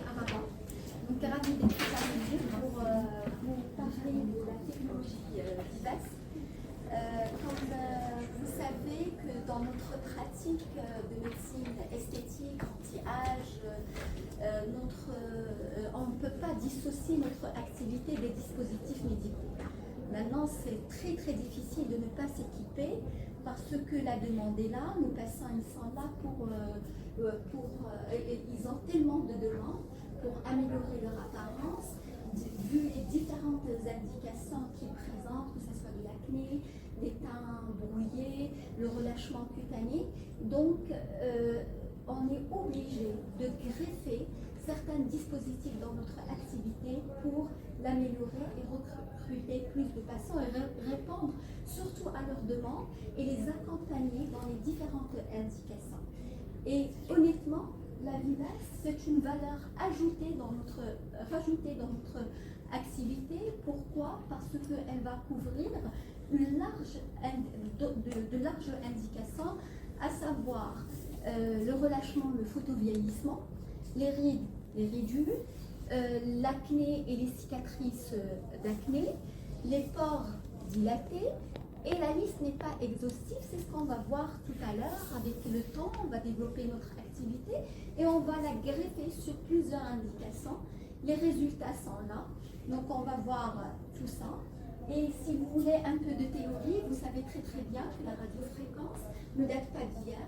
Araba. Donc, ravie d'être parmi pour vous parler de la technologie Vivas. Comme vous savez que dans notre pratique de médecine esthétique, anti-âge, on ne peut pas dissocier notre activité des dispositifs médicaux. Maintenant, c'est très très difficile de ne pas s'équiper parce que la demande est là, nos patients ils sont là ils ont tellement de demandes pour améliorer leur apparence, vu les différentes indications qu'ils présentent, que ce soit de l'acné, des teints brouillés, le relâchement cutané. Donc, on est obligé de greffer certains dispositifs dans notre activité pour l'améliorer et recruter plus de patients et répondre surtout à leurs demandes et les accompagner dans les différentes indications. Et honnêtement, la Vivas, c'est une valeur rajoutée dans notre activité. Pourquoi? Parce qu'elle va couvrir de larges indications, à savoir le relâchement, le photovieillissement, les rides, les ridules, l'acné et les cicatrices d'acné, les pores dilatés, et la liste n'est pas exhaustive, c'est ce qu'on va voir tout à l'heure. Avec le temps, on va développer notre activité et on va la greffer sur plusieurs indications. Les résultats sont là, donc on va voir tout ça. Et si vous voulez un peu de théorie, vous savez très très bien que la radiofréquence ne date pas d'hier.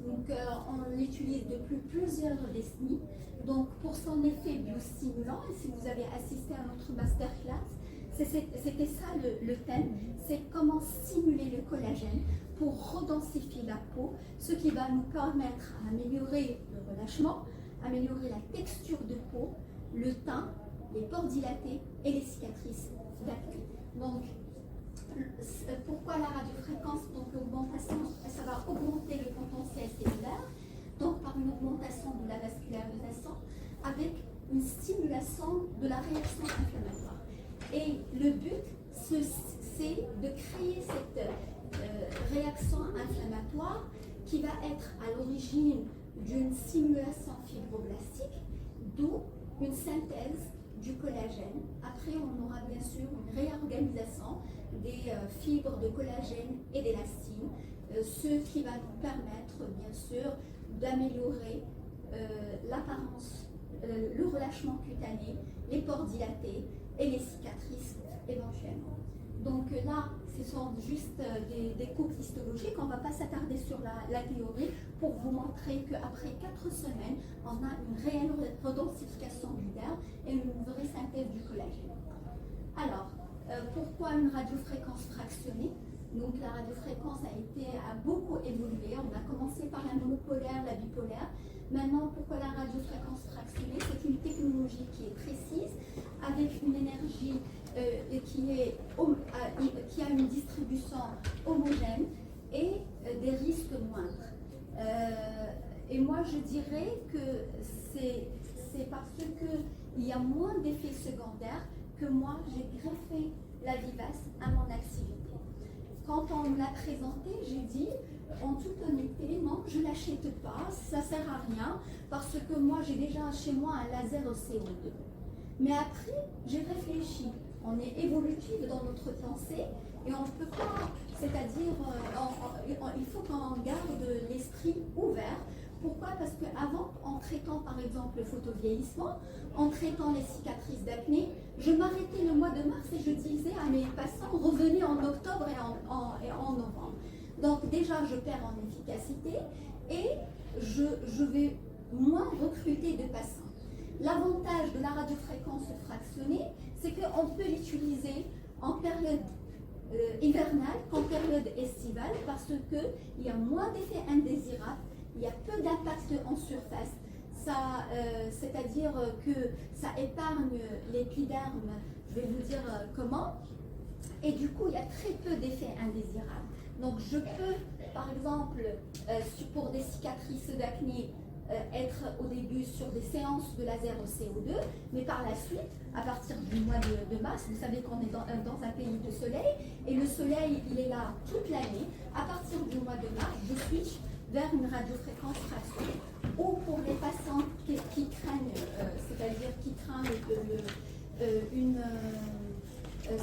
Donc on l'utilise depuis plusieurs décennies. Donc pour son effet biostimulant, et si vous avez assisté à notre masterclass, c'était ça le thème, c'est comment stimuler le collagène pour redensifier la peau, ce qui va nous permettre d'améliorer le relâchement, améliorer la texture de peau, le teint, les pores dilatés et les cicatrices d'acné. Donc, pourquoi la radiofréquence? Donc l'augmentation, ça va augmenter le potentiel cellulaire, donc par une augmentation de la vascularisation, avec une stimulation de la réaction inflammatoire. Et le but, c'est de créer cette réaction inflammatoire qui va être à l'origine d'une stimulation fibroblastique, d'où une synthèse du collagène. Après, on aura bien sûr une réorganisation des fibres de collagène et d'élastine, ce qui va nous permettre bien sûr d'améliorer l'apparence, le relâchement cutané, les pores dilatés et les cicatrices éventuellement. Donc là, ce sont juste des cours histologiques. On ne va pas s'attarder sur la théorie pour vous montrer qu'après 4 semaines, on a une réelle redensification du derme et une vraie synthèse du collagène. Alors, pourquoi une radiofréquence fractionnée? Donc la radiofréquence a beaucoup évolué. On a commencé par la monopolaire, la bipolaire. Maintenant, pourquoi la radiofréquence fractionnée? C'est une technologie qui est précise, avec une énergie qui a une distribution homogène et des risques moindres. Et moi, je dirais que c'est parce qu'il y a moins d'effets secondaires que moi, j'ai greffé la Vivas à mon activité. Quand on me l'a présenté, j'ai dit en toute honnêteté, non, je ne l'achète pas, ça ne sert à rien, parce que moi j'ai déjà chez moi un laser au CO2. Mais après, j'ai réfléchi, on est évolutif dans notre pensée et on ne peut pas, c'est-à-dire, il faut qu'on garde l'esprit ouvert. Pourquoi? Parce qu'avant, en traitant par exemple le photovieillissement, en traitant les cicatrices d'acné, je m'arrêtais le mois de mars et je disais à mes patients, revenez en octobre et en novembre. Donc déjà, je perds en efficacité et je vais moins recruter de patients. L'avantage de la radiofréquence fractionnée, c'est qu'on peut l'utiliser en période hivernale qu'en période estivale parce qu'il y a moins d'effets indésirables, il y a peu d'impact en surface, c'est-à-dire que ça épargne l'épiderme, je vais vous dire comment, et du coup il y a très peu d'effets indésirables. Donc je peux, par exemple, pour des cicatrices d'acné, être au début sur des séances de laser au CO2, mais par la suite, à partir du mois de mars, vous savez qu'on est dans un pays de soleil, et le soleil, il est là toute l'année. À partir du mois de mars, je switch vers une radiofréquence fractionnée. Ou pour les patients qui craignent, c'est-à-dire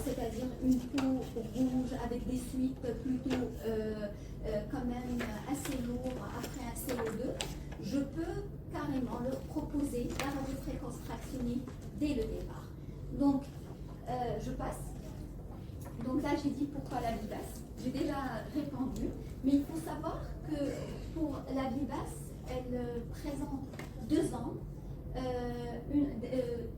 c'est-à-dire une peau rouge avec des suites plutôt quand même assez lourdes après un CO2, je peux carrément leur proposer la radiofréquence fractionnée dès le départ. Donc, je passe. Donc là, j'ai dit pourquoi la vivace. J'ai déjà répondu, mais il faut savoir que pour la vivace, elle présente 2 ans,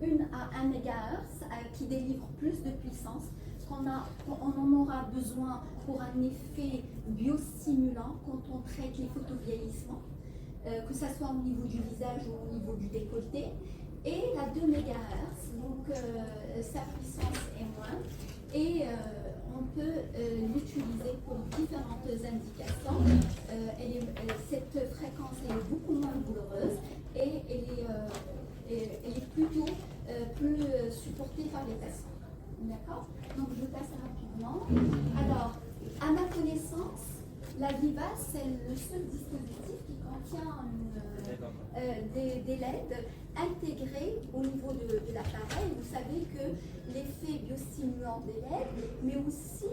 une à 1 MHz qui délivre plus de puissance, on en aura besoin pour un effet biostimulant quand on traite les photovieillissements, que ce soit au niveau du visage ou au niveau du décolleté. Et la 2 MHz, donc sa puissance est moindre, et on peut l'utiliser pour différentes indications. Cette fréquence est beaucoup moins douloureuse et elle est plutôt plus supportée par les patients. D'accord? Donc je passe rapidement. Alors, à ma connaissance, la vivace, c'est le seul dispositif qui contient des LED intégrés au niveau de l'appareil. Vous savez que l'effet biostimulant des LED, mais aussi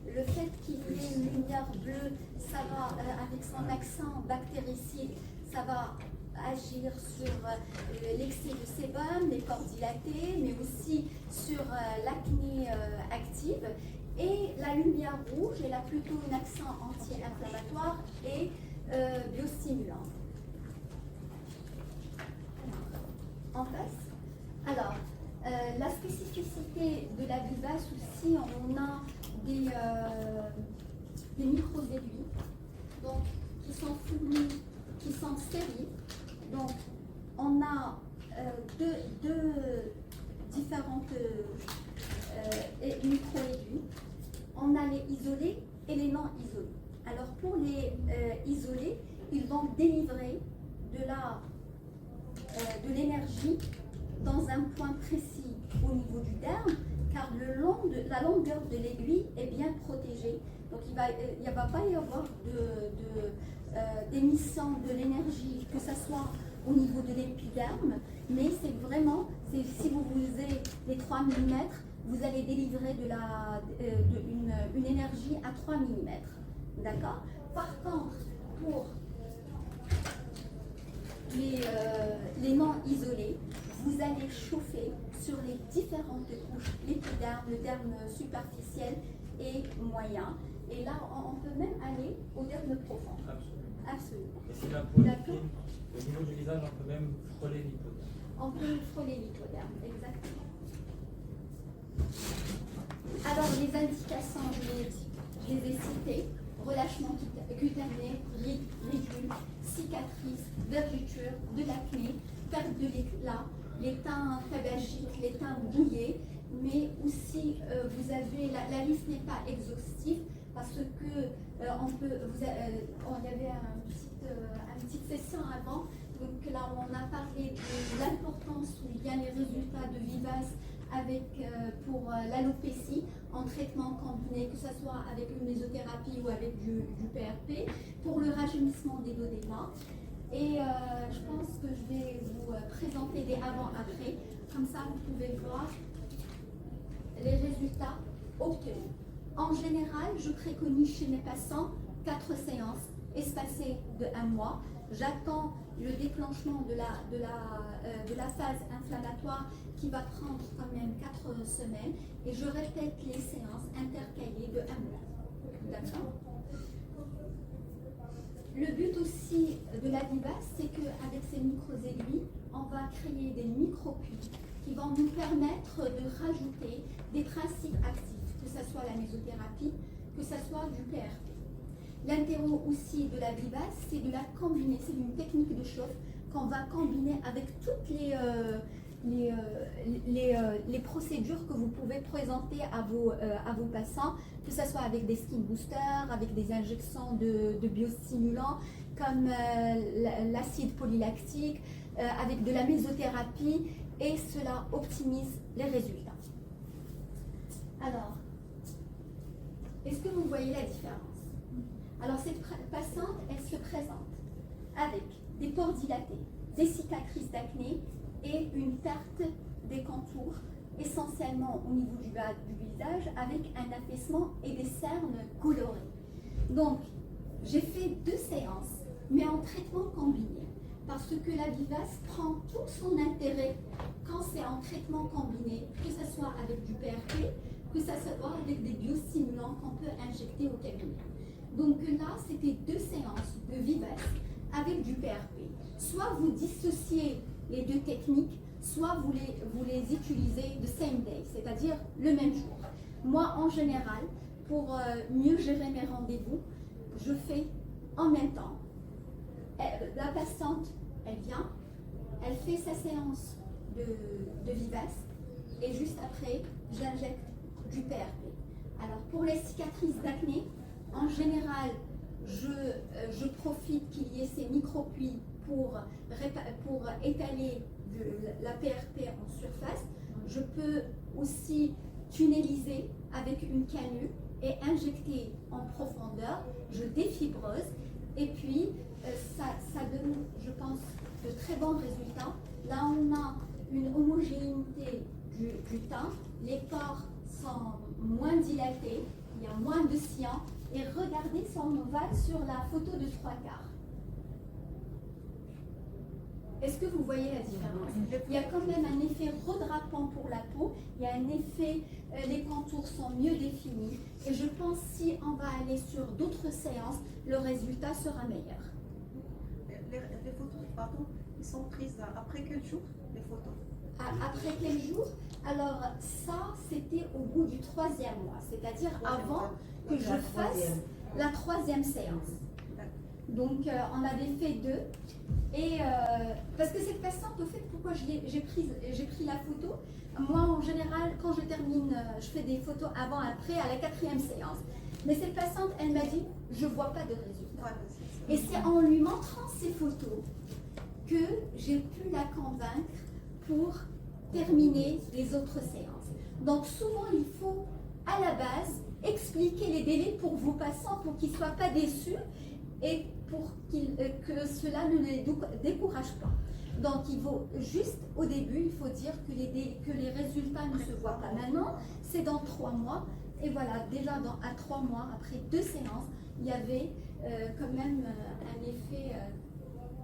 le fait qu'il y ait une lumière bleue, ça va, avec son accent bactéricide, ça va agir sur l'excès de sébum, les pores dilatés, mais aussi sur l'acné active. Et la lumière rouge, elle a plutôt un accent anti-inflammatoire et biostimulant. En face. Alors, la spécificité de la vivace aussi, on a des micro-aiguilles, donc qui sont fournis, qui sont stériles. Donc, on a deux différentes micro-aiguilles. On a les isolés et les non isolés. Alors, pour les isolés, ils vont délivrer de l'énergie dans un point précis au niveau du derme, car la longueur de l'aiguille est bien protégée. Donc il ne va pas y avoir d'émission de l'énergie, que ce soit au niveau de l'épiderme, mais c'est vraiment, si vous visez les 3 mm, vous allez délivrer une énergie à 3 mm. D'accord? Par contre, pour les non isolés, vous allez chauffer sur les différentes couches, l'épiderme, le derme superficiel et moyen. Et là, on peut même aller au derme profond. Absolument. Et si la peau est fine, au niveau du visage, on peut même frôler l'hypoderme. On peut frôler l'hypoderme, exactement. Alors, les indications, je les ai citées. Relâchement cutané, ridules, cicatrices, vergetures, de l'acné, perte de l'éclat, les teints tabagiques, les teints bouillés, mais aussi vous avez, la liste n'est pas exhaustive parce que il y avait une petite session avant, donc là on a parlé de l'importance ou bien les résultats de Vivace pour l'alopécie en traitement combiné, que ce soit avec une mésothérapie ou avec du PRP, pour le rajeunissement des dos des mains. Et je pense que je vais vous présenter des avant-après, comme ça vous pouvez voir les résultats obtenus. En général, je préconise chez mes patients 4 séances espacées de 1 mois. J'attends le déclenchement de la phase inflammatoire qui va prendre quand même 4 semaines et je répète les séances intercalées de 1 mois. D'accord? Le but aussi de la Vivace, c'est qu'avec ces micro-aiguilles, on va créer des micro-puits qui vont nous permettre de rajouter des principes actifs, que ce soit la mésothérapie, que ce soit du PRP. L'intérêt aussi de la Vivace, c'est de la combiner, c'est une technique de chauffe qu'on va combiner avec toutes les procédures que vous pouvez présenter à vos patients, que ce soit avec des skin boosters, avec des injections de biostimulants comme l'acide polylactique, avec de la mésothérapie, et cela optimise les résultats. Alors, est-ce que vous voyez la différence? Alors cette patiente, elle se présente avec des pores dilatés, des cicatrices d'acné et une perte des contours, essentiellement au niveau du bas du visage, avec un affaissement et des cernes colorées. Donc, j'ai fait 2 séances, mais en traitement combiné, parce que la Vivace prend tout son intérêt quand c'est en traitement combiné, que ce soit avec du PRP, que ce soit avec des biostimulants qu'on peut injecter au cabinet. Donc là, c'était 2 séances de Vivace avec du PRP. Soit vous dissociez les 2 techniques, soit vous les utilisez the same day, c'est-à-dire le même jour. Moi, en général, pour mieux gérer mes rendez-vous, je fais en même temps. La patiente, elle vient, elle fait sa séance de Vivace et juste après, j'injecte du PRP. Alors, pour les cicatrices d'acné, en général, je profite qu'il y ait ces micro-plis pour étaler la PRP en surface. Je peux aussi tunneliser avec une canule et injecter en profondeur. Je défibrose et puis ça donne, je pense, de très bons résultats. Là, on a une homogénéité du teint. Les pores sont moins dilatés, il y a moins de cyan. Et regardez si on va sur la photo de 3/4. Est-ce que vous voyez la différence? Il y a quand même un effet redrapant pour la peau, il y a un effet, les contours sont mieux définis. Et je pense si on va aller sur d'autres séances, le résultat sera meilleur. Les photos, pardon, ils sont prises après quel jour, les photos? Après quel jour? Alors ça, c'était au bout du 3e mois, c'est-à-dire avant que je fasse la 3e séance. Donc on avait fait 2. Et parce que cette patiente, au fait, pourquoi j'ai pris la photo? Moi, en général, quand je termine, je fais des photos avant, après, à la 4e séance. Mais cette patiente, elle m'a dit, je ne vois pas de résultat. Et c'est en lui montrant ces photos que j'ai pu la convaincre pour terminer les autres séances. Donc souvent, il faut, à la base, expliquer les délais pour vos patients, pour qu'ils ne soient pas déçus et pour que cela ne les décourage pas. Donc il faut juste, au début, il faut dire que les résultats ne se voient pas maintenant, c'est dans 3 mois. Et voilà, déjà à 3 mois, après 2 séances, il y avait quand même un effet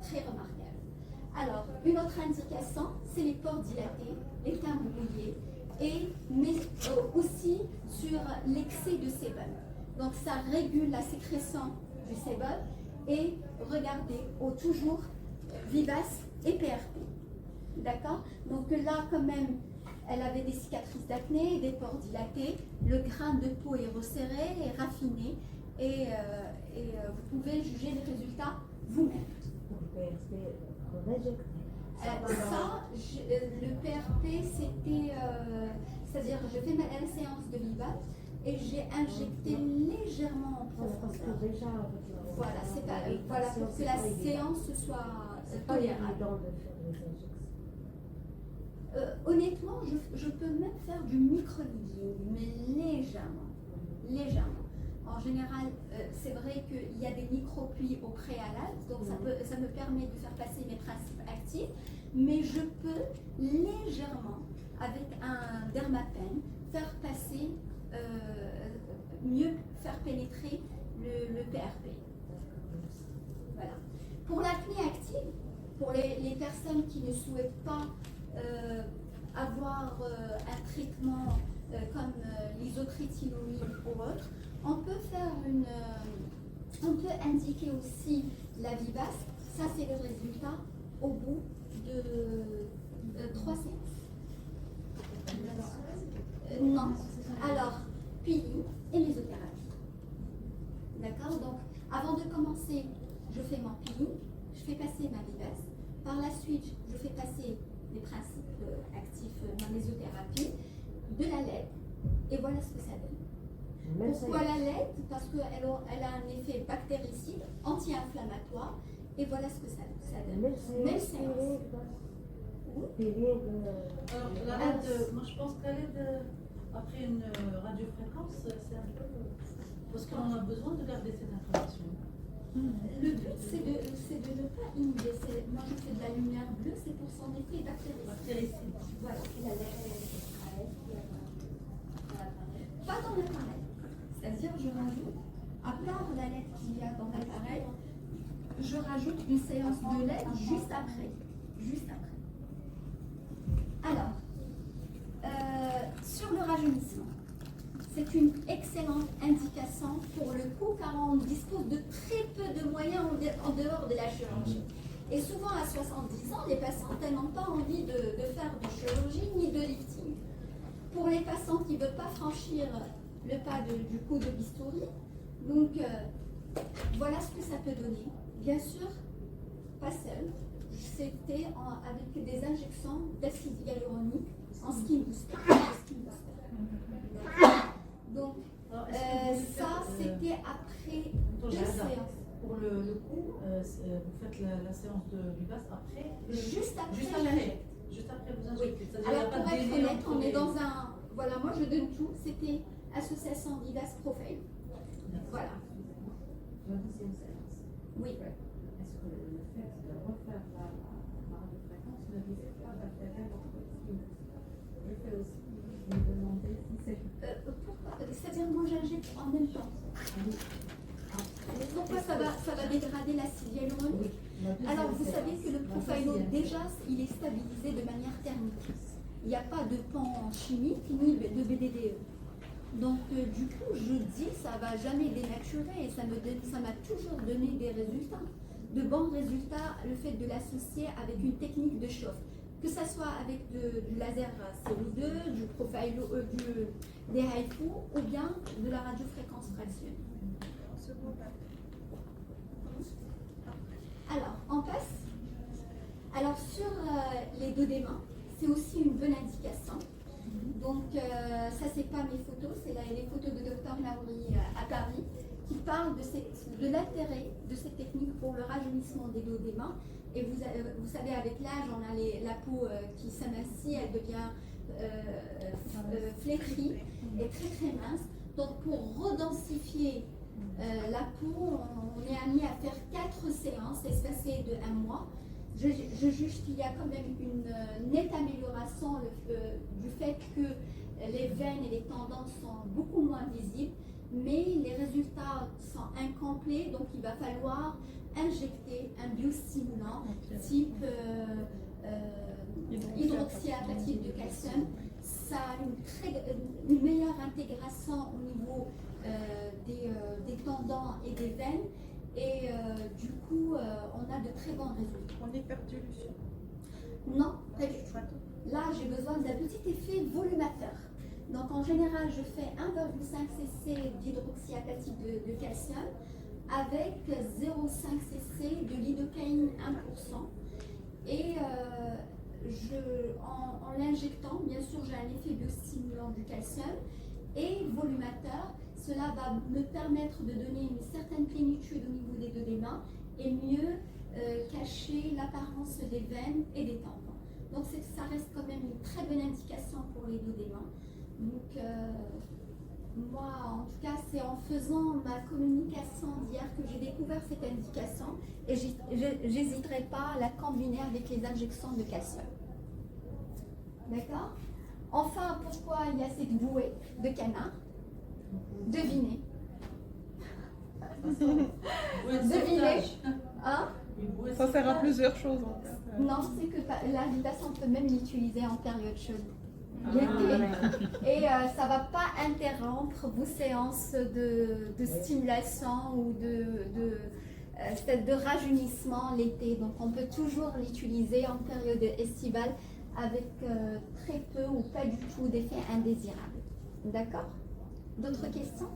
très remarquable. Alors, une autre indication, c'est les pores dilatés, les teints brouillés, mais aussi sur l'excès de sébum. Donc ça régule la sécrétion du sébum. Et regardez, toujours Vivace et PRP. D'accord? Donc là, quand même, elle avait des cicatrices d'acné, des pores dilatés, le grain de peau est resserré, est raffiné, et vous pouvez juger les résultats vous-même. Le PRP, c'était, c'est-à-dire, je fais la séance de Vivace et j'ai injecté légèrement en profondeur. Voilà, c'est pas, voilà, pour que la séance soit tolérable. Honnêtement, je peux même faire du micro-needling, mais légèrement. En général, c'est vrai qu'il y a des micro-plis au préalable, donc ça me permet de faire passer mes principes actifs, mais je peux légèrement, avec un dermapen, faire passer, mieux faire pénétrer le PRP. Voilà. Pour l'acné active, pour les personnes qui ne souhaitent pas avoir un traitement comme l'isotrétiloïde ou autre, on peut indiquer aussi la Vivace. Ça, c'est le résultat au bout de 3 séances. Non. Alors, peeling et mésothérapie. D'accord? Donc, avant de commencer, je fais mon peeling, je fais passer ma Vivace. Par la suite, je fais passer les principes actifs, ma mésothérapie, de la LED, et voilà ce que ça donne. Pourquoi la LED? Parce qu'elle a un effet bactéricide, anti-inflammatoire, et voilà ce que ça donne. Même séance. Alors, la LED, moi je pense que la LED, après une radiofréquence, c'est un peu. Parce qu'on a besoin de garder cette information. Le but, c'est de ne pas inhiber. Moi, je fais de la lumière bleue, c'est c'est pour son effet bactéricide. Bactéricide. Voilà. Pas dans l'appareil. C'est-à-dire, je rajoute, à part la lettre qu'il y a dans l'appareil, je rajoute une séance de lait juste après. Juste après. Alors, sur le rajeunissement, c'est une excellente indication pour le coup car on dispose de très peu de moyens en dehors de la chirurgie. Et souvent à 70 ans, les patientes n'ont pas envie de faire de chirurgie ni de lifting. Pour les patients qui ne veulent pas franchir le pas du coup de bistouri, donc voilà ce que ça peut donner. Bien sûr, pas seul. C'était avec des injections d'acide hyaluronique en skin booster. Donc, ça, c'était après 2 séances. Pour le coup, vous faites la séance du base après. Juste après. Juste après vous Oui. injectez. C'est-à-dire, Alors, il n'y a pour pas de être délai honnête, entre on est les- dans un. Voilà, moi je donne tout. C'était Association Didas Profile. Voilà. Oui. Est-ce que le fait de refaire la radiofréquence ne risque pas d'altérer votre style? Je fais aussi me demander si c'est. Pourquoi? C'est-à-dire, moi j'injecte en même temps. Pourquoi ça va dégrader l'acide hyaluronique? Alors, vous savez que le Profilo, déjà, il est stabilisé de manière thermique. Il n'y a pas de pan chimique ni de BDDE. Donc, du coup, je dis, ça ne va jamais dénaturer et ça m'a toujours donné des résultats. De bons résultats, le fait de l'associer avec une technique de chauffe. Que ce soit avec du laser CO2, du Profilo, des HIFU ou bien de la radiofréquence fractionnée. Alors, on passe. Alors, sur les dos des mains, c'est aussi une bonne indication. Donc, ça, c'est pas mes photos, c'est les photos de Dr Lauri à Paris qui parlent de l'intérêt de cette technique pour le rajeunissement des dos des mains. Et vous savez, avec l'âge, on a la peau qui s'amincit, elle devient flétrie et très très mince. Donc, pour redensifier la peau, on est amené à faire 4 séances espacées de 1 mois. Je juge qu'il y a quand même une nette amélioration du fait que les veines et les tendons sont beaucoup moins visibles, mais les résultats sont incomplets, donc il va falloir injecter un biostimulant type hydroxyapatite de calcium. Ça a une meilleure intégration au niveau des tendons et des veines. Et du coup, on a de très bons résultats. On est perdu, Lucie. Non, pas du tout. Là, j'ai besoin d'un petit effet volumateur. Donc, en général, je fais 1,5 cc d'hydroxyapatite de calcium avec 0,5 cc de lidocaïne 1%. Et en l'injectant, bien sûr, j'ai un effet biostimulant du calcium et volumateur. Cela va me permettre de donner une certaine plénitude au niveau des dos des mains et mieux cacher l'apparence des veines et des tendons. Donc ça reste quand même une très bonne indication pour les dos des mains. Donc moi, en tout cas, c'est en faisant ma communication d'hier que j'ai découvert cette indication et j'hésiterai pas à la combiner avec les injections de calcium. D'accord? Enfin, pourquoi il y a cette bouée de canard? Devinez. Devinez. Hein? Ça sert à plusieurs choses en fait. Non, c'est que la litation, on peut même l'utiliser en période chaude. L'été. Et ça ne va pas interrompre vos séances de stimulation ou de rajeunissement l'été. Donc on peut toujours l'utiliser en période estivale avec très peu ou pas du tout d'effets indésirables. D'accord? D'autres questions?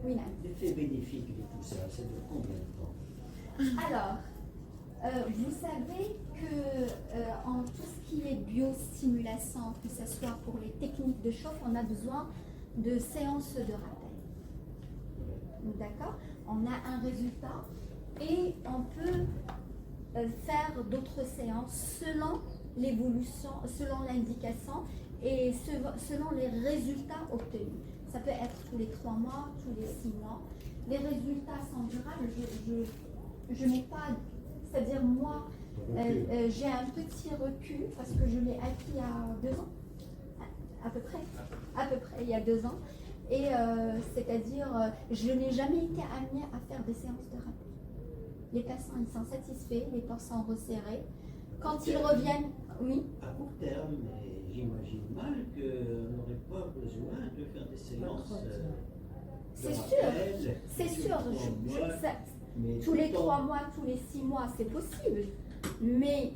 Oui, là. L'effet bénéfique de tout ça, c'est de combien de temps? Alors, vous savez que en tout ce qui est biostimulation, que ce soit pour les techniques de chauffe, on a besoin de séances de rappel. D'accord? On a un résultat et on peut faire d'autres séances selon l'évolution, selon l'indication et selon les résultats obtenus. Ça peut être tous les 3 mois, tous les 6 mois. Les résultats sont durables. Je n'ai pas, c'est-à-dire moi, J'ai un petit recul parce que je l'ai acquis il y a 2 ans, à peu près, il y a 2 ans. Et c'est-à-dire, je n'ai jamais été amenée à faire des séances de rappel. Les patients, ils sont satisfaits, les pores sont resserrés. Quand ils reviennent, oui. À court terme, mais j'imagine mal qu'on n'aurait pas besoin de faire des séances. C'est sûr, c'est sûr. Tous les 3 mois, tous les 6 mois, c'est possible. Mais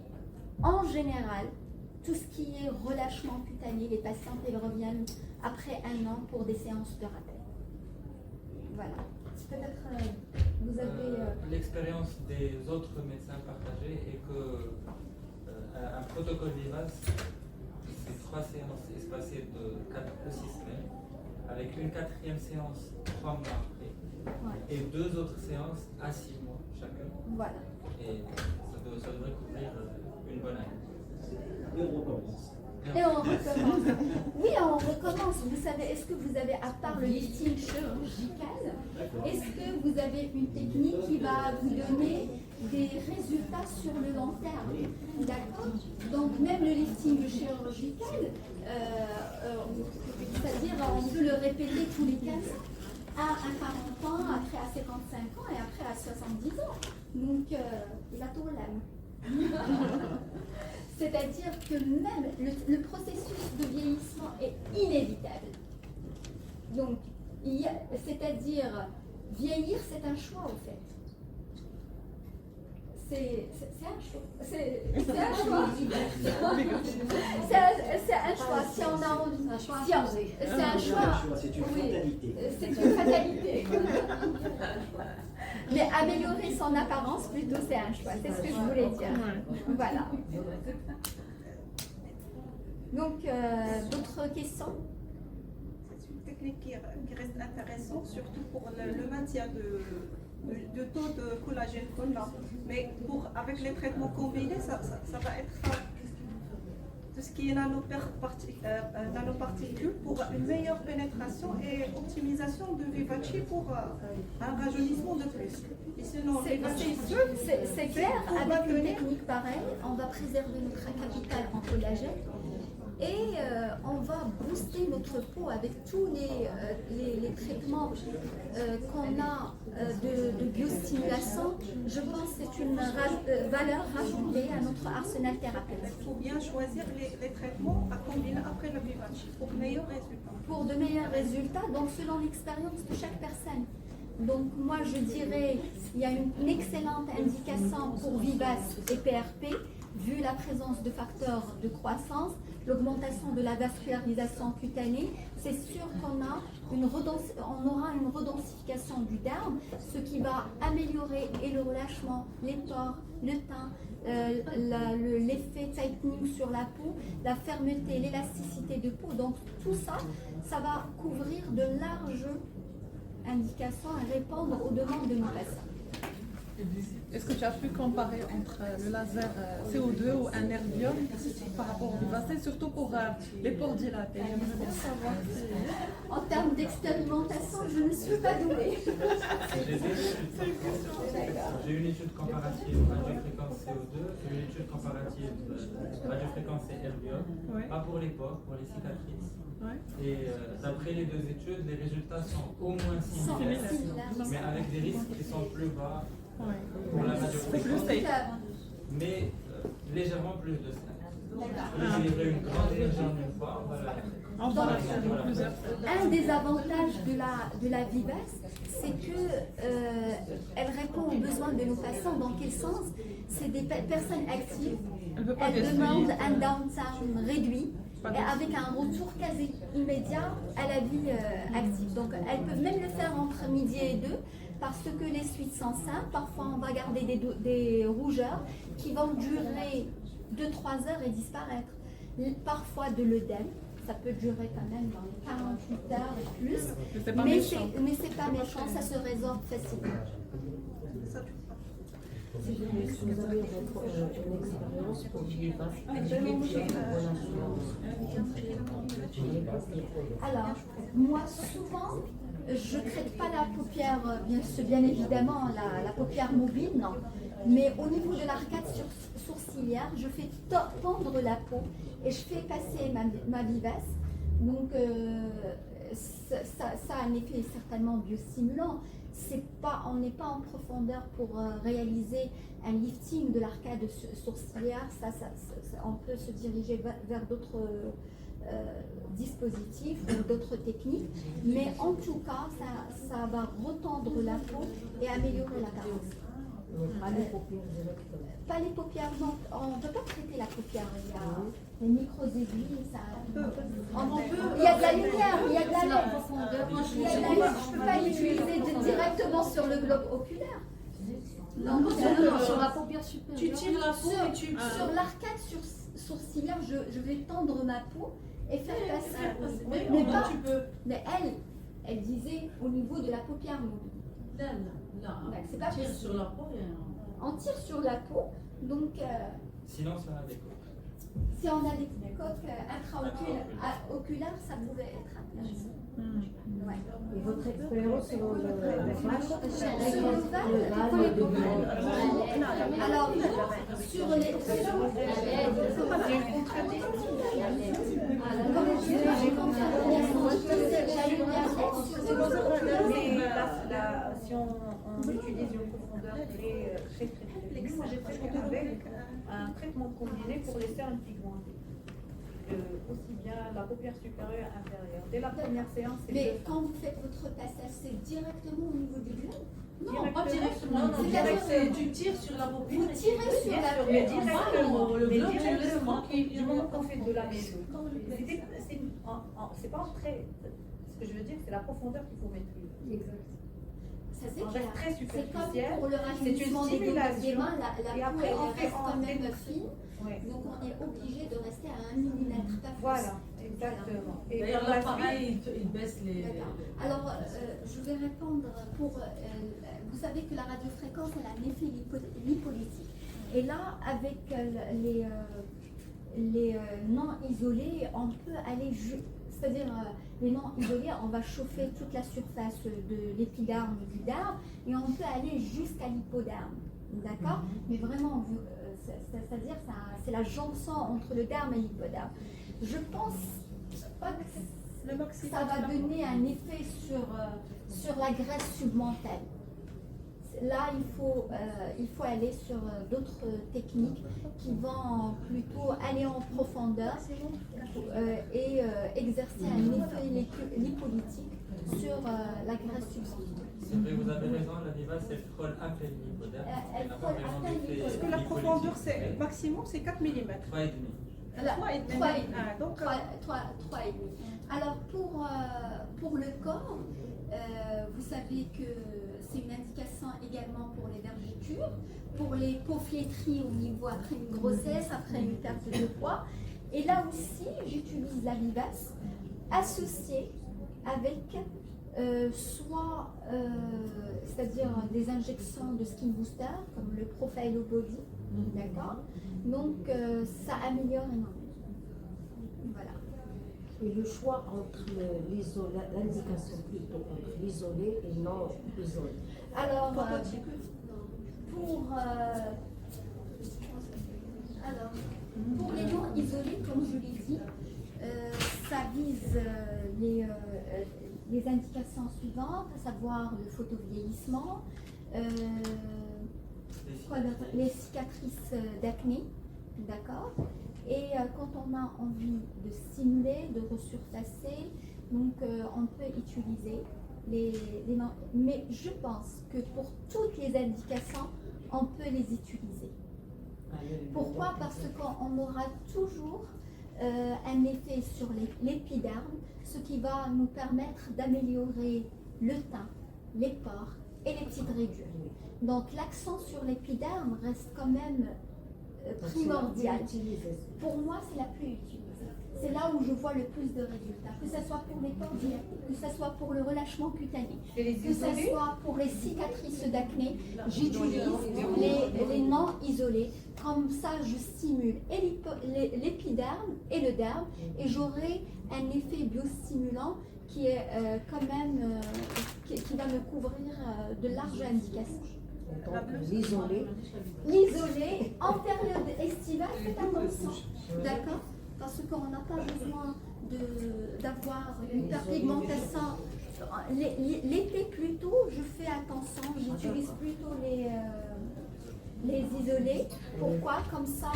en général, tout ce qui est relâchement cutané, les patients, ils reviennent après 1 an pour des séances de rappel. Voilà. Peut-être vous avez... L'expérience des autres médecins partagés est que un protocole Vivas, c'est 3 séances espacées de 6 semaines, avec une 4e séance 3 mois après, et 2 autres séances à 6 mois chacun. Voilà. Et ça devrait couvrir une bonne année. Et on recommence. Et on recommence. Oui, on recommence. Vous savez, est-ce que vous avez, à part le lifting chirurgical, est-ce que vous avez une technique qui va vous donner des résultats sur le long terme? D'accord? Donc même le lifting chirurgical, c'est-à-dire on peut le répéter tous les 15 ans, à 40 ans, après à 55 ans et après à 70 ans. Donc il a tout l'âme. C'est-à-dire que même le processus de vieillissement est inévitable. Donc, c'est-à-dire, vieillir, c'est un choix, au fait. C'est un choix. C'est un choix. C'est un choix. Si on a envie. C'est un choix. C'est une Oui. fatalité. C'est une fatalité. Mais améliorer son apparence, plutôt, c'est un choix. C'est ce que je voulais dire. Voilà. Donc, d'autres questions? C'est une technique qui reste intéressante, surtout pour le maintien de taux de collagène qu'on a. Mais avec les traitements combinés, ça va être tout ce qui est nanoparticules pour une meilleure pénétration et optimisation de Vivaci pour un rajeunissement de plus. Et sinon, C'est clair, avec une technique pareille, on va préserver notre capital en collagène et on va booster notre peau avec tous les traitements qu'on a de biostimulation. Je pense que c'est une valeur rajoutée à notre arsenal thérapeutique. il faut bien choisir les traitements à combiner après le Vivaci pour de meilleurs résultats. Pour de meilleurs résultats, donc selon l'expérience de chaque personne. Donc moi je dirais, il y a une excellente indication pour Vivas et PRP, vu la présence de facteurs de croissance, l'augmentation de la vascularisation cutanée. C'est sûr qu'on aura une redensification du derme, ce qui va améliorer et le relâchement, les pores, le teint, l'effet tightening sur la peau, la fermeté, l'élasticité de peau. Donc tout ça, ça va couvrir de larges indications et répondre aux demandes de nos patients. Est-ce que tu as pu comparer entre le laser CO2 ou un Nervium par rapport au Vivacé, surtout pour les pores dilatés? J'aimerais bien savoir. En termes d'expérimentation, je ne suis pas douée. J'ai une étude comparative radiofréquence CO2 et une étude comparative radiofréquence et Nervium, Ouais. pas pour les pores, pour les cicatrices. Ouais. Et d'après les 2 études, les résultats sont au moins similaires, mais avec des risques qui sont plus bas Ouais. pour la C'est radiofréquence, plus safe. mais légèrement plus de ça. D'accord. On peut livrer une grande énergie en une fois. En Voilà. voilà, plusieurs. Un des avantages de la Vivas, c'est que elle répond aux besoins de nos patients. Dans quel sens? C'est des personnes actives. Elle veut pas Elles gaspiller. demandent un downtime réduit Pas et avec un retour quasi immédiat à la vie active. Donc elles peuvent même le faire entre midi et 2 parce que les suites sont simples. Parfois on va garder des rougeurs qui vont durer 2-3 heures et disparaître. Parfois de l'œdème. Ça peut durer quand même dans les 48 heures et plus. Mais c'est pas Mais méchant. c'est pas méchant, ça se résorbe facilement. Ça, Est-ce que vous avez une expérience pour Vivas Alors, moi souvent, Je ne traite pas la paupière, bien évidemment, la paupière mobile, non. Mais au niveau de l'arcade sourcilière, je fais tendre la peau et je fais passer ma vivace. Donc, ça a un effet certainement biostimulant. On n'est pas en profondeur pour réaliser un lifting de l'arcade sourcilière. On peut se diriger vers d'autres dispositifs ou d'autres techniques. Mais en tout cas, ça va retendre la peau et améliorer l'apparence. Pas les paupières directement. Pas les paupières, non. On ne peut pas traiter la paupière. Il y a les micro-aiguilles, ça. Il y a de la lumière, il y a de la LED. Je ne peux pas l'utiliser directement sur le globe oculaire. Non, sur la paupière supérieure. Tu tires la peau et tu. Sur l'arcade sourcilière, je vais tendre ma peau et faire passer. Mais elle disait au niveau de la paupière mobile. Là, c'est pas tire possible. sur la peau et On tire sur la peau, donc Sinon, ça a des coques. si on a des coques intra-oculaires, ça pouvait être intéressant. Ouais. Et votre expérience sur le Alors, sur les. Si on utilise une profondeur très flexible, moi j'ai traité avec un traitement combiné pour les cernes pigmentées. Aussi bien la paupière supérieure et inférieure. Dès la première séance, c'est Mais quand vous faites votre passage, c'est directement au niveau du globe? non, pas directement. Non, direct, tu tires sur la paupière. Vous tirez sur la peau. mais directement. Le Mais globe, tu le laisses directement. tranquille. Du moment qu'on fait de la méso. C'est pas en trait. Ce que je veux dire, c'est la profondeur qu'il faut maîtriser. Ça, c'est On reste très C'est comme superficiel. pour le rajeunissement des stimulation. mains, la Et peau après, on fait reste quand même en fine. Ouais. Donc on est obligé de rester à 1 millimètre, pas plus. Voilà, exactement. Et D'ailleurs, pour la l'appareil, il baisse les. D'accord. Alors, je vais répondre pour. Vous savez que la radiofréquence, elle a un effet lipolytique. Et là, avec les non isolés, on peut aller. C'est-à-dire, les non isolés, on va chauffer toute la surface de l'épiderme du derme et on peut aller jusqu'à l'hypoderme. D'accord? Mais vraiment, c'est-à-dire, c'est la jonction entre le derme et l'hypoderme. Je pense pas que ça va donner un effet sur la graisse submentale. Là, il faut aller sur d'autres techniques qui vont plutôt aller en profondeur et exercer un effet lipolytique sur la graisse submentale. C'est vrai, vous avez raison, la vivace, elle frôle à peine l'hypoderme. Elle n'a pas frôle à vraiment peine d'effet Parce que la lipolytique. profondeur, c'est maximum, c'est 4 mm. 3,5. 3,5. Ah, donc, 3,5. Alors pour le corps, vous savez que c'est une indication également pour les vergetures, pour les peaux flétries au niveau après une grossesse, après une perte de poids. Et là aussi, j'utilise la vivace associée avec soit c'est-à-dire des injections de skin booster comme le Profile Body, d'accord? Donc ça améliore énormément. Voilà. Et le choix entre l'indication plutôt entre l'isolé et non isolé. Alors pour les non isolés, comme je l'ai dit, ça vise les indications suivantes, à savoir le photovieillissement, les cicatrices d'acné, d'accord? Et quand on a envie de stimuler, de resurfacer, donc on peut utiliser les non. Mais je pense que pour toutes les indications, on peut les utiliser. Pourquoi? Parce qu'on aura toujours un effet sur l'épiderme, ce qui va nous permettre d'améliorer le teint, les pores et les petites rayures. Donc l'accent sur l'épiderme reste quand même primordial. Pour moi, c'est la plus utilisée. C'est là où je vois le plus de résultats, que ce soit pour les pores dilatés, que ce soit pour le relâchement cutané, que ce soit pour les cicatrices d'acné. J'utilise les non isolés. Comme ça, je stimule et l'épiderme et le derme et j'aurai un effet biostimulant qui est quand même qui va me couvrir de larges indications. Donc l'isolé, L'isolé en période estivale, faites attention, d'accord? Parce qu'on n'a pas besoin d'avoir une hyperpigmentation. L'été plutôt, je fais attention, j'utilise plutôt les isolés. Pourquoi? Comme ça,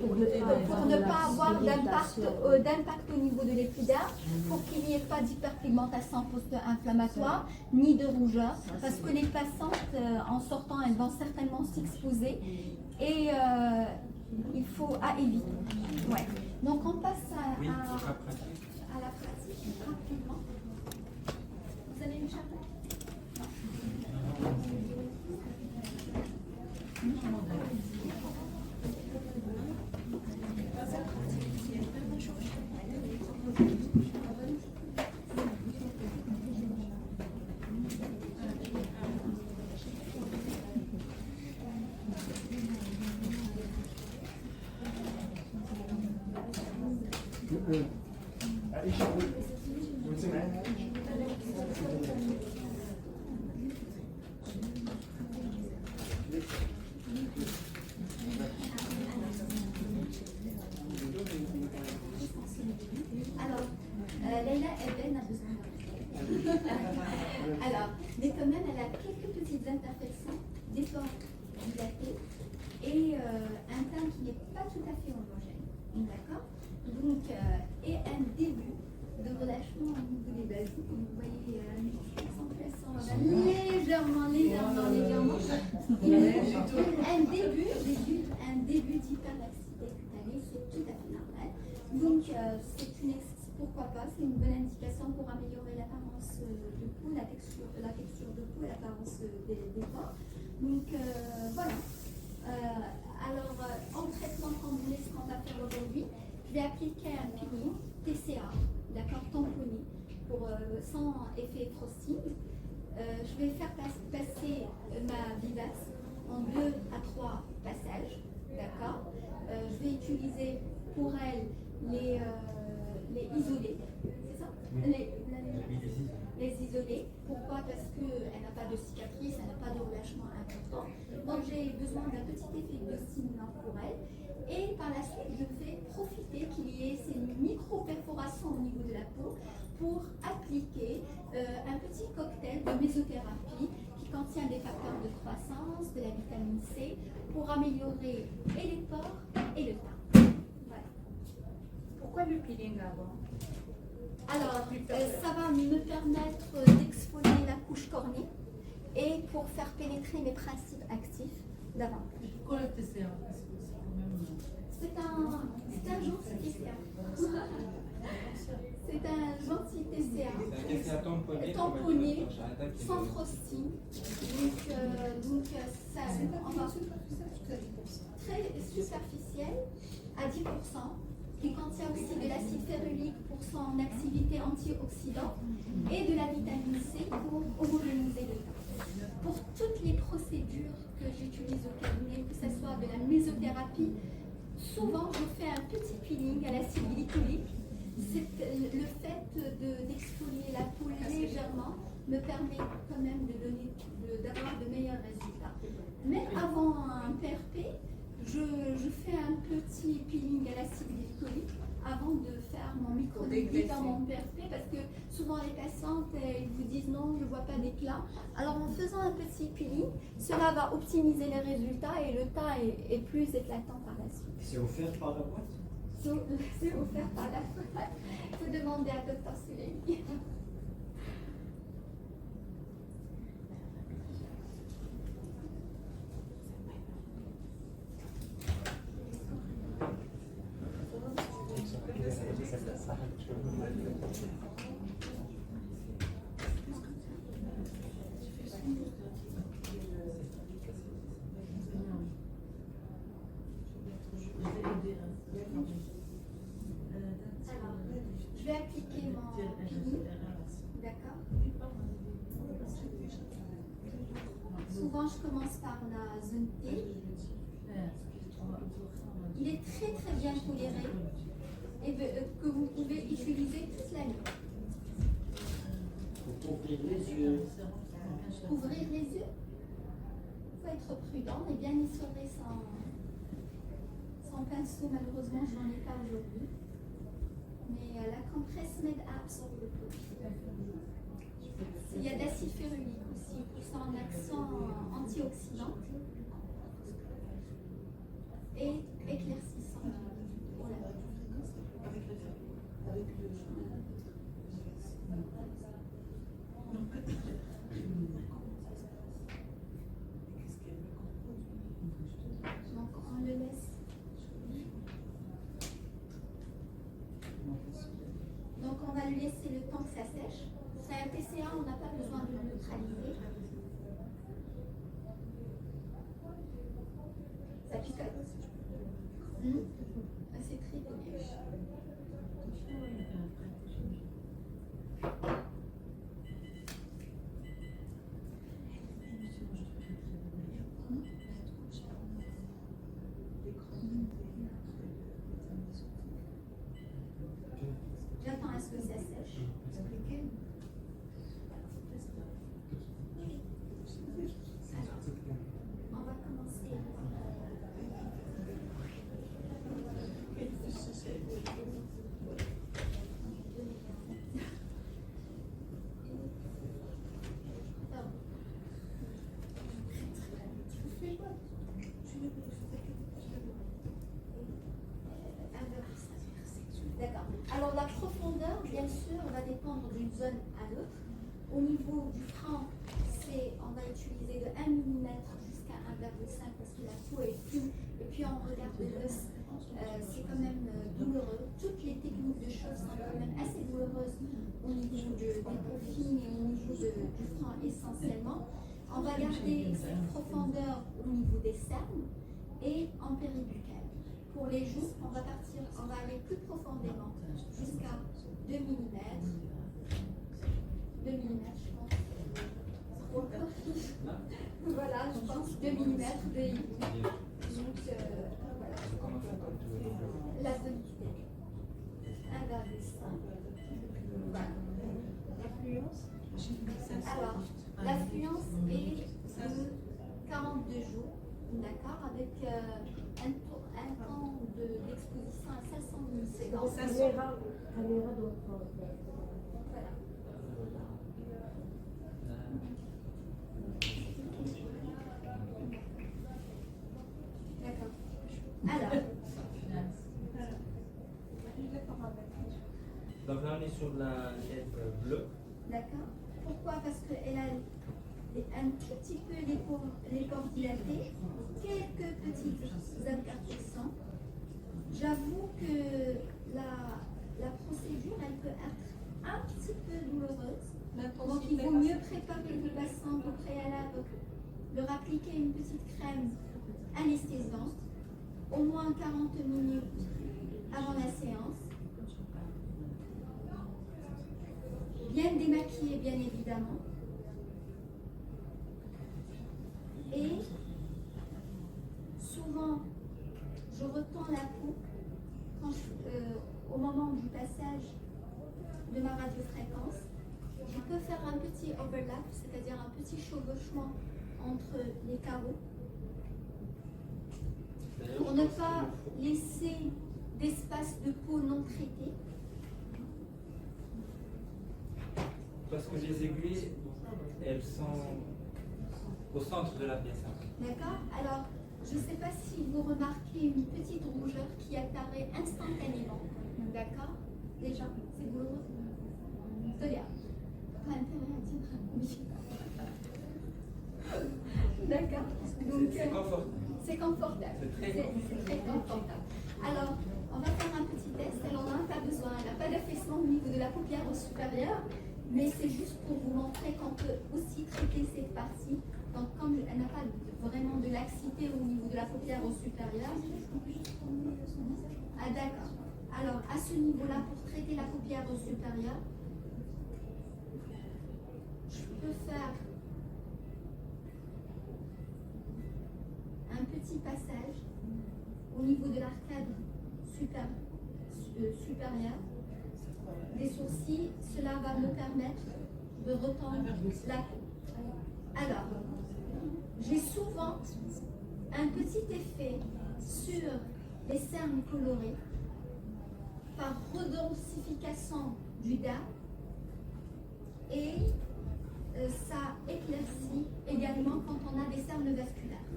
pour ne pas avoir d'impact au niveau de l'épiderme, pour qu'il n'y ait pas d'hyperpigmentation post-inflammatoire, ni de rougeur, parce que les patientes, en sortant, elles vont certainement s'exposer et il faut éviter. Ouais. Donc on passe Oui, c'est pas pratique. à la pratique rapidement. Vous avez une chapeau? عائشة قلت معاها Alors, Leïla, elle a besoin de Alors, mais quand même, elle a quelques petites imperfections, des pores dilatés et un teint qui n'est pas tout à fait homogène. D'accord? Donc, et un début de relâchement au niveau des bases. Vous voyez, légèrement. Un début d'hyperlaxité cutanée, c'est tout à fait normal. Donc, pourquoi pas, c'est une bonne indication pour améliorer l'apparence de peau, la texture de peau et l'apparence des pores. Donc, voilà. Alors, en traitement combiné, ce qu'on va faire aujourd'hui, je vais appliquer un peeling TCA, d'accord, tamponné, sans effet frosting. Je vais faire passer ma vivace en 2 à 3 passages, d'accord. Je vais utiliser pour elle les isolés, c'est ça? Les isolés. Pourquoi? Parce qu'elle n'a pas de cicatrice, elle n'a pas de relâchement important. Donc j'ai besoin d'un petit effet de stimulant pour elle. Et par la suite, je vais profiter qu'il y ait ces micro-perforations au niveau de la peau pour appliquer un petit cocktail de mésothérapie qui contient des facteurs de croissance, de la vitamine C, pour améliorer et les pores et le teint. Voilà. Pourquoi le peeling avant? Alors, ça va me permettre d'exfolier la couche cornée et pour faire pénétrer mes principes actifs davantage. Pourquoi le TCA? Parce que c'est quand même. C'est un gentil TCA. C'est un gentil TCA. C'est un TCA Tamponné, sans frosting. Donc ça, on va très superficiel à 10%, qui contient aussi de l'acide férulique pour son activité antioxydante et de la vitamine C pour homogénéiser le teint. Pour toutes les procédures que j'utilise au cabinet, que ce soit de la mésothérapie, souvent je fais un petit peeling à l'acide glycolique. Le fait d'exfolier la peau légèrement me permet quand même d'avoir de meilleurs résultats. Mais avant un PRP, je fais un petit peeling à l'acide glycolique avant de faire mon micro-déglé dans mon PRP parce que souvent les patientes ils vous disent non, je ne vois pas d'éclat. Alors en faisant un petit peeling, cela va optimiser les résultats et le teint est plus éclatant par la suite. C'est offert par la boîte? C'est offert par la boîte. Il faut demander à Dr Souleymi. Je vais appliquer mon peeling, d'accord. Souvent, je commence par la zone T. Il est très très bien toléré et que vous pouvez utiliser toute la nuit. ouvrir les yeux. Ouvrir les yeux. Il faut être prudent et bien essorer sans pinceau. Malheureusement, je n'en ai pas aujourd'hui. Mais la compresse m'aide à absorber le profil. Il y a de l'acide férulique aussi, qui sont en accent antioxydant et éclaircissant. Voilà. Donc on le laisse. Donc on va lui laisser le temps que ça sèche. C'est un PCA, on n'a pas besoin de le neutraliser. Ça picote. C'est très bien. J'attends à ce que ça sèche. Alors, on va commencer. D'accord. Alors la profondeur, bien sûr, va dépendre d'une zone à l'autre. Au niveau du franc, on va utiliser de 1 mm jusqu'à 1,5 parce que la peau est fine. Et puis on regarde l'os, c'est quand même douloureux. Toutes les techniques de cheveux sont quand même assez douloureuses au niveau des peaux fines et au niveau du franc essentiellement. On va garder cette profondeur au niveau des cernes et en péribuccal. Pour les joues, on va aller plus profondément jusqu'à 2 mm. 2 mm, je pense. Voilà, je pense 2 mm de hibou. Donc, voilà. La zone qui est 1,5. Voilà. L'affluence. Alors, l'affluence est de 42 jours, d'accord, avec un temps d'exposition à 500 millisecondes. Caméra doit prendre. Voilà. D'accord. Alors, Donc là, on est sur la lettre bleue. d'accord. Pourquoi? Parce qu'elle a un tout petit peu les pores dilatés, quelques petites imperfections. J'avoue que la procédure, elle peut être un petit peu douloureuse. Donc il vaut mieux préparer le patient au préalable, leur appliquer une petite crème anesthésiante, au moins 40 minutes avant la séance. Bien démaquiller, bien évidemment. Et souvent, je retends la peau au moment du passage de ma radiofréquence. Je peux faire un petit overlap, c'est-à-dire un petit chevauchement entre les carreaux, pour ne pas laisser d'espace de peau non traité. Parce que les aiguilles, elles sont au centre de la pièce. D'accord? Alors, je ne sais pas si vous remarquez une petite rougeur qui apparaît instantanément. D'accord? Déjà, c'est douloureux. Tolia, pas intérêt à dire oui. D'accord? Donc, C'est confortable. c'est confortable. C'est très confortable. Alors, on va faire un petit test. Alors, on n'en a pas besoin. Elle n'a pas d'affaissement au niveau de la paupière supérieure, mais c'est juste pour vous montrer qu'on peut aussi traiter cette partie. Donc, comme elle n'a pas vraiment de laxité au niveau de la paupière supérieure. Ah, d'accord. Alors, à ce niveau-là, pour traiter la paupière supérieure, je peux faire un petit passage au niveau de l'arcade supérieure des sourcils. Cela va me permettre de retendre la peau. Alors, j'ai souvent un petit effet sur les cernes colorées par redensification du derme et ça éclaircit également quand on a des cernes vasculaires.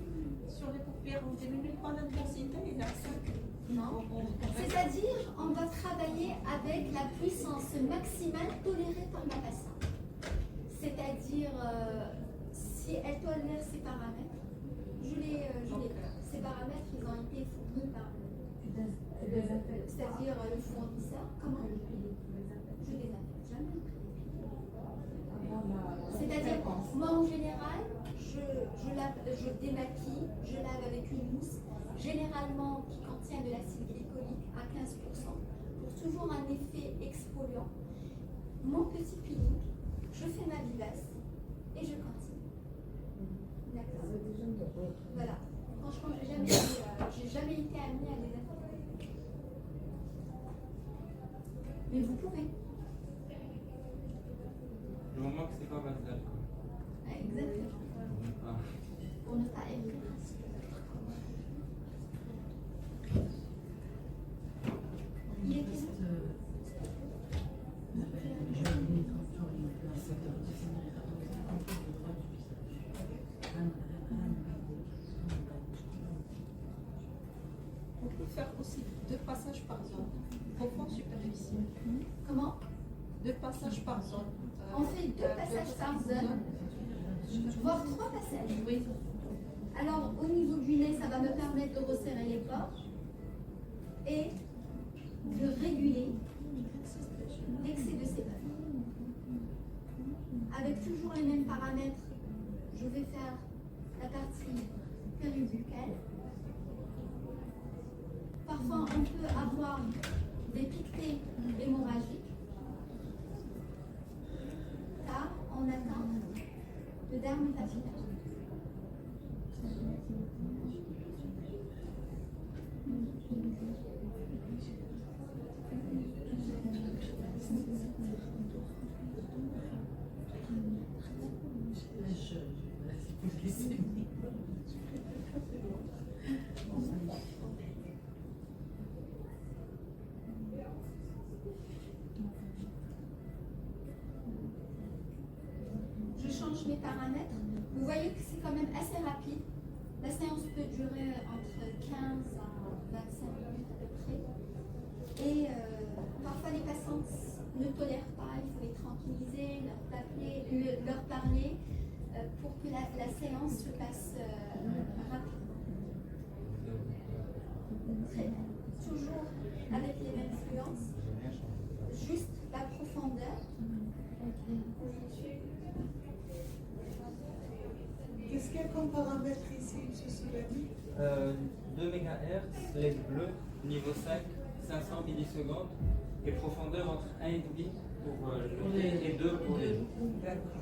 Sur les paupières, on ne diminue pas l'intensité et la Non. C'est-à-dire, on va travailler avec la puissance maximale tolérée par la patiente. C'est-à-dire, si elle tolère ces paramètres, ces paramètres, ils ont été fournis par c'est-à-dire le fournisseur. Comment je désinfecte jamais. C'est-à-dire, moi en général, je démaquille, je lave avec une mousse, généralement qui contient de l'acide glycolique à 15%, pour toujours un effet exfoliant. Mon petit peeling, je fais ma vivace et je continue. D'accord. Voilà. Franchement, j'ai jamais été amenée à les affecter. Mais vous pouvez. Du moment que c'est pas mal d'alcool. Exactement. Ah. Pour ne pas être. Il est On peut faire aussi 2 passages par zone, profond, superficiel. Comment? 2 passages par zone. On fait 2 passages par zone, voire 3 passages. Oui. Alors, au niveau du nez, ça va me permettre de resserrer les pores et de réguler l'excès de sébum. Avec toujours les mêmes paramètres, je vais faire la partie péribuccale. Parfois, on peut avoir des piquetés hémorragiques car on atteint le derme vaginal. Je change mes paramètres. Vous voyez que c'est quand même assez rapide. La séance peut durer entre 15 à 25 minutes à peu près. Et parfois les patientes ne tolèrent pas, il faut les tranquilliser, leur parler pour que la séance se passe rapidement. Très bien. Toujours avec les mêmes fluences. Juste la profondeur. Qu'est-ce qu'il y a comme paramètre ici, M. Soulani? 2 MHz, LED bleu, niveau 5, 500 millisecondes, et profondeur entre 1,5 pour le T et 2 pour les joues. D'accord.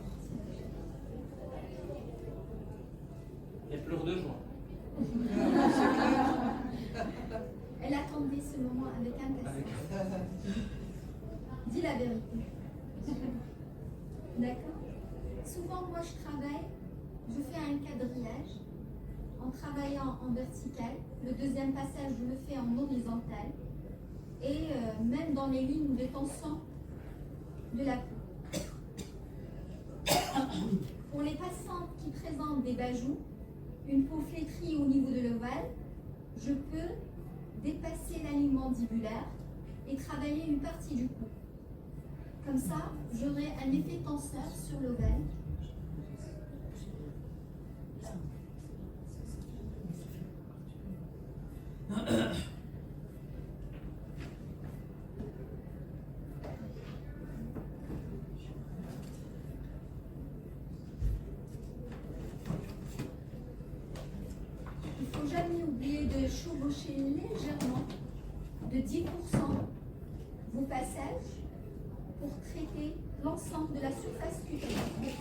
Et pleure de joie. Elle attendait ce moment avec impatience. Dis la vérité. D'accord. Souvent, moi, je fais un quadrillage en travaillant en vertical. Le deuxième passage, je le fais en horizontal. Et même dans les lignes de tension de la peau. Pour les patientes qui présentent des bajous, une peau flétrie au niveau de l'ovale, je peux dépasser la ligne mandibulaire et travailler une partie du cou. Comme ça, j'aurai un effet tenseur sur l'ovale. Il ne faut jamais oublier de chevaucher légèrement de 10% vos passages pour traiter l'ensemble de la surface cutanée.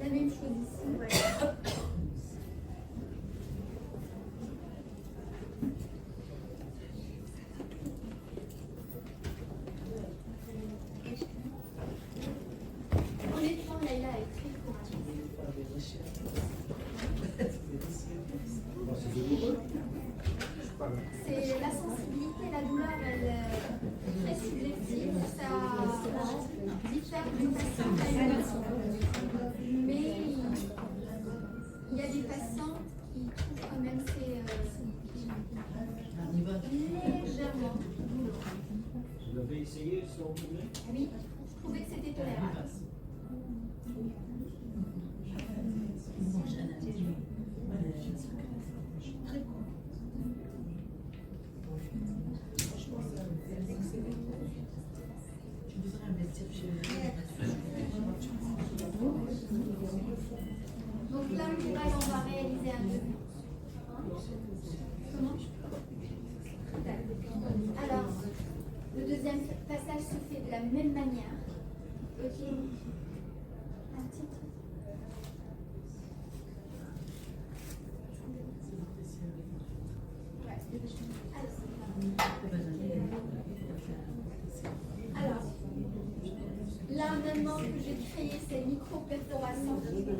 La même chose ici. C'est la sensibilité, la douleur, elle est très subjective, ça diffère d'une patiente à une autre. Mais il y a des patientes qui trouvent quand même ces légèrement douloureux. Vous l'avez essayé, si on voulait? Oui, je trouvais que c'était tolérable. Donc là, le travail, on va réaliser un devis. Comment? Alors, le deuxième passage se fait de la même manière. Ok. Un titre. Alors, là maintenant que j'ai créé ces micro-perforations, je peux.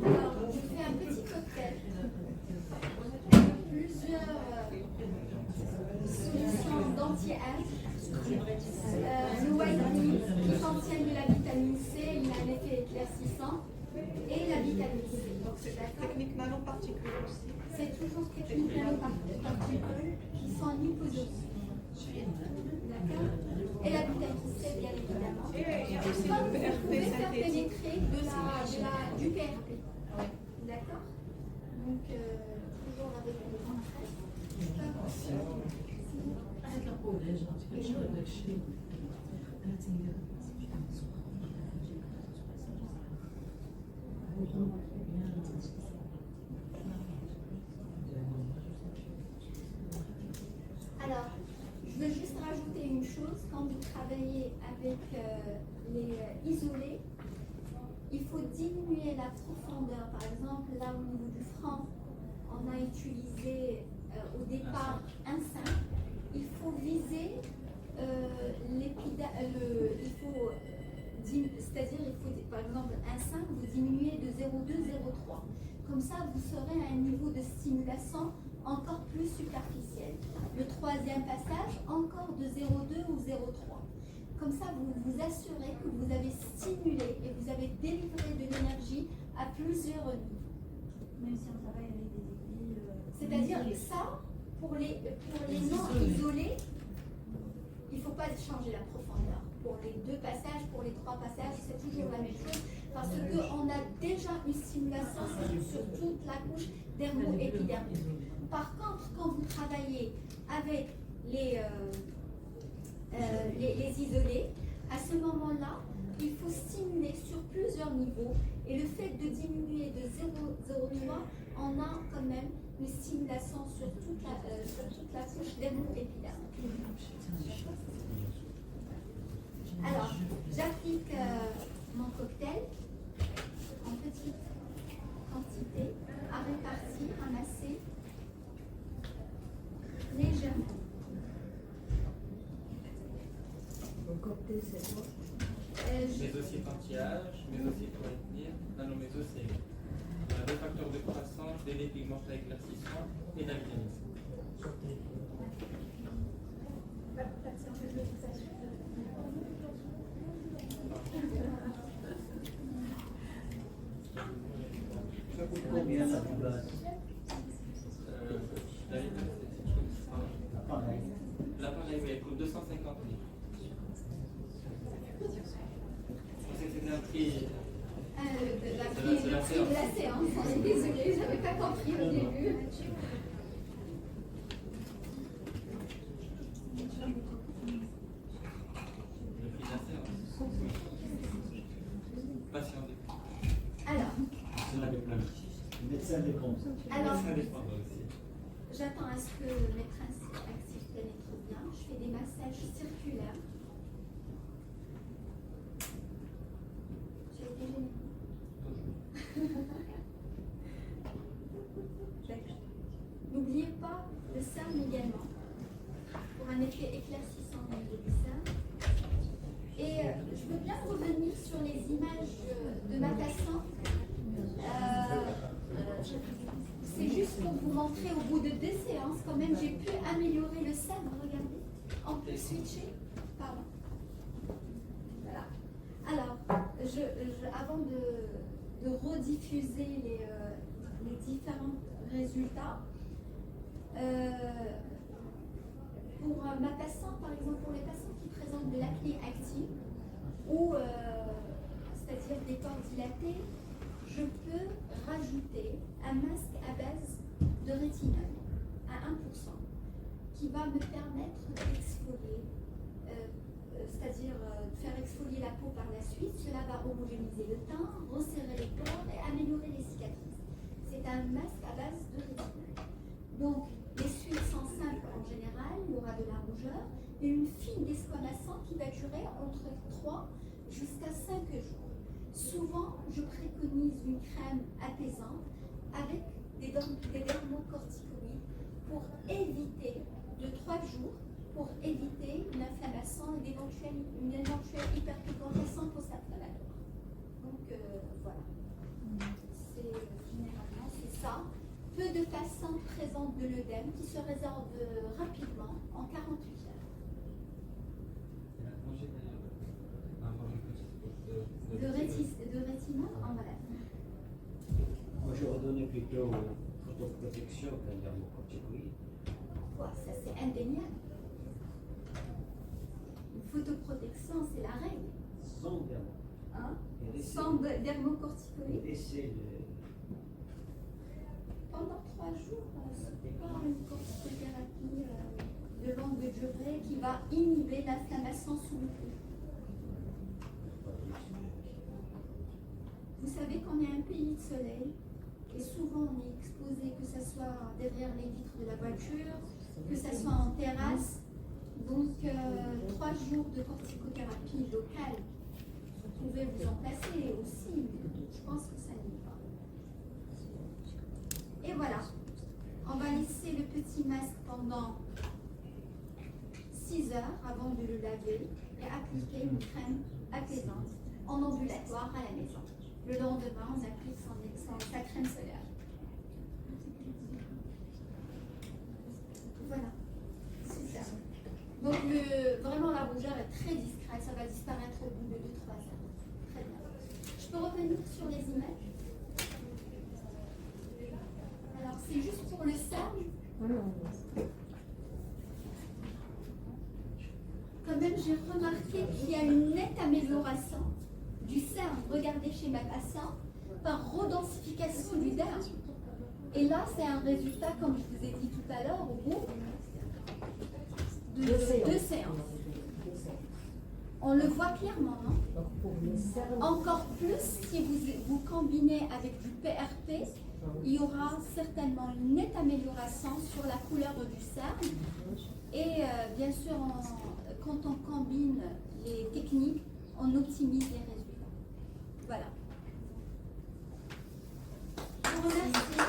Alors, je fais un petit cocktail. Plusieurs solutions d'anti-âge. Le white meat qui contient de la vitamine C, il a un effet éclaircissant. Et la vitamine C. Donc c'est la technique nanoparticule aussi. C'est toujours technique nanoparticule qui sont en hyposose. D'accord? Et la vitamine C, bien évidemment. Et il y a aussi Comme le vous PRP pouvez faire synthétique. pénétrer du PRP. D'accord? Donc, toujours avec le contraste. Alors, je veux juste rajouter une chose. Quand vous travaillez avec les isolés, il faut diminuer la profondeur. Par exemple, là au niveau du franc, on a utilisé au départ un 5. Il faut viser c'est-à-dire il faut, par exemple, un 5, vous diminuez de 0,2, 0,3. Comme ça, vous serez à un niveau de stimulation encore plus superficiel. Le troisième passage, encore de 0,2 ou 0,3. Comme ça, vous vous assurez que vous avez stimulé et vous avez délivré de l'énergie à plusieurs niveaux. Même si on travaille avec des aiguilles. C'est-à-dire ça, pour les non isolés, il ne faut pas changer la profondeur. Pour les 2 passages, pour les 3 passages, c'est toujours la même chose parce qu'on a déjà une stimulation sur toute la couche dermo-épidermique. Par contre, quand vous travaillez avec les isolés, à ce moment-là, il faut stimuler sur plusieurs niveaux et le fait de diminuer de 0,03, on a quand même une stimulation sur toute la couche dermo-épidermique. Alors, j'applique mon cocktail en petite quantité, à répartir, ramasser légèrement. Le cocktail, c'est quoi? Mésocytes anti-âge, mésocytes pour retenir, nanomésos c'est des facteurs de croissance, des pigments éclaircissants et de la vitamine C. Ça coûte combien la plus basse? L'appareil. L'appareil, oui, elle coûte 250 000. C'était un prix. Le prix de la séance, on est désolé, je n'avais pas compris au début. Le prix de la séance. Patient dépend. Alors, Le médecin dépend. alors Ça dépend aussi. j'attends à ce que le maître actif pénètre bien. Je fais des massages circulaires. J'ai été gênée. N'oubliez pas le cerne également, pour un effet éclaircissant au niveau du cerne. Et je veux bien revenir sur les images de ma patiente. C'est juste pour vous montrer au bout de 2 séances, quand même, j'ai pu améliorer le cerne. Regardez. On peut switcher. Pardon. Voilà. Alors, avant de rediffuser les différents résultats, pour ma patiente, par exemple, pour les patients qui présentent de l'acné active, ou c'est-à-dire des pores dilatés, je peux rajouter un masque à base de rétinol à 1% qui va me permettre d'exfolier, c'est-à-dire faire exfolier la peau par la suite. Cela va homogénéiser le teint, resserrer les pores et améliorer les cicatrices. C'est un masque à base de rétinol. Donc, les suites sont simples en général, il y aura de la rougeur et une fine desquamation qui va durer entre 3 jusqu'à 5 jours. Souvent, je préconise une crème apaisante avec des dermocorticoïdes pour éviter, de 3 jours, pour éviter une inflammation et une éventuelle hyperpigmentation post-inflammatoire. Donc voilà, généralement c'est ça. Peu de patients présentent de l'œdème qui se résorbe rapidement en 48 heures. De rétinol en malade. Moi, j'aurais donné plutôt photoprotection qu'un dermocorticoïde. Ouais, ça c'est indéniable. Une photoprotection, c'est la règle. Sans dermo. Hein? Sans dermocorticoïde. Laisser Pendant 3 jours, c'est pas une corticothérapie de longue durée qui va inhiber l'inflammation sous le cou. Vous savez qu'on est un pays de soleil et souvent on est exposé, que ce soit derrière les vitres de la voiture, que ce soit en terrasse. Donc 3 jours de corticothérapie locale, vous pouvez vous en passer aussi, je pense que ça n'y va. Et voilà, on va laisser le petit masque pendant 6 heures avant de le laver et appliquer une crème apaisante en ambulatoire à la maison. Le lendemain, on applique sa crème solaire. Voilà, c'est ça. Donc vraiment la rougeur est très discrète, ça va disparaître au bout de 2-3 heures. Très bien. Je peux revenir sur les images? Alors c'est juste pour le cerne. Quand même, j'ai remarqué qu'il y a une nette amélioration du cerne. Regardez chez ma patiente, par redensification du derme. Et là, c'est un résultat, comme je vous ai dit tout à l'heure, au bout de 2 séances. On le voit clairement, non? Encore plus, si vous combinez avec du PRP, il y aura certainement une nette amélioration sur la couleur du cerne. Et bien sûr, quand on combine les techniques, on optimise les résultats. Voilà. Je vous remercie.